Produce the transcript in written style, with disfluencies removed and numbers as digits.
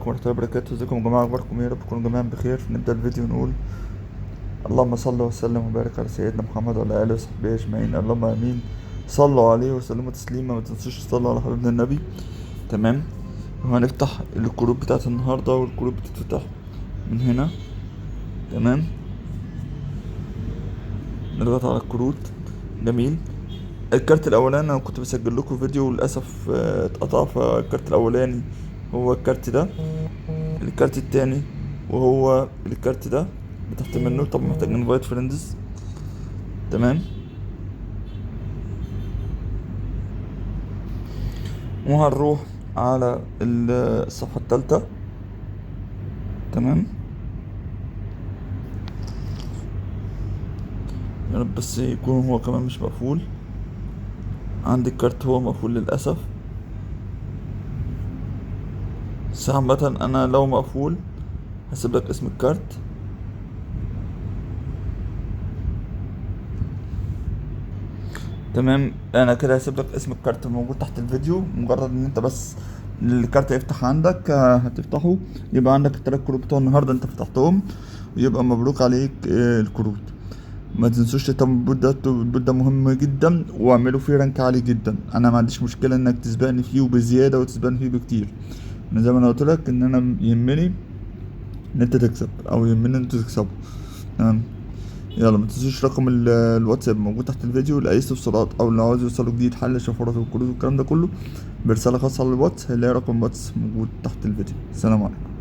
عليكم ورحمة الله وبركاته. ازيكم يا جماعة؟ اخباركم ايه؟ رب تكونوا جميعا بخير. نبدأ الفيديو نقول اللهم صل وسلم وبارك على سيدنا محمد وعلى آله وصحبه أجمعين، اللهم آمين. صلوا عليه وسلموا تسليما. ما تنسوش تصلوا على حبيبنا النبي. تمام. وهنفتح الكروت بتاعت النهاردة، والكروت بتتفتح من هنا. تمام. نضغط على الكروت. جميل. الكارت الاولاني انا كنت بسجل لكم فيديو وللاسف اتقطع، فالكارت الاولاني هو الكارت ده. الكارت التاني وهو الكارت ده اللي تحت منه. طب محتاج انفايت فريندز. تمام. وهنروح على الصفحة التالتة. تمام. يا رب بس يكون هو كمان مش مقفول. عندي الكارت هو مقفول للأسف. بس عامة أنا لو مقفول هسيب لك اسم الكارت. تمام. انا كده هسيب لك اسم الكارت موجود تحت الفيديو. مجرد ان انت بس الكارت يفتح عندك هتفتحه، يبقى عندك التلات كروت بتوع النهارده انت فتحتهم، ويبقى مبروك عليك الكروت. ما تنسوش تهتموا بالبوت ده. البوت ده مهم جدا، واعملوا فيه رانك عالي جدا. انا ما عنديش مشكله انك تسبقني فيه وبزياده، وتسبقني فيه بكتير. انا زي ما انا قلت لك ان انا يهمني ان انت تكسب، او يهمني ان انتوا تكسبوا. تمام. يلا ما تنسوش رقم الواتساب موجود تحت الفيديو لاي استفسارات، او لو عاوز يوصلوا جديد حل شفرات والكروت والكلام ده كله برساله خاصه على الواتس. هيلاقي رقم الواتس موجود تحت الفيديو. السلام عليكم.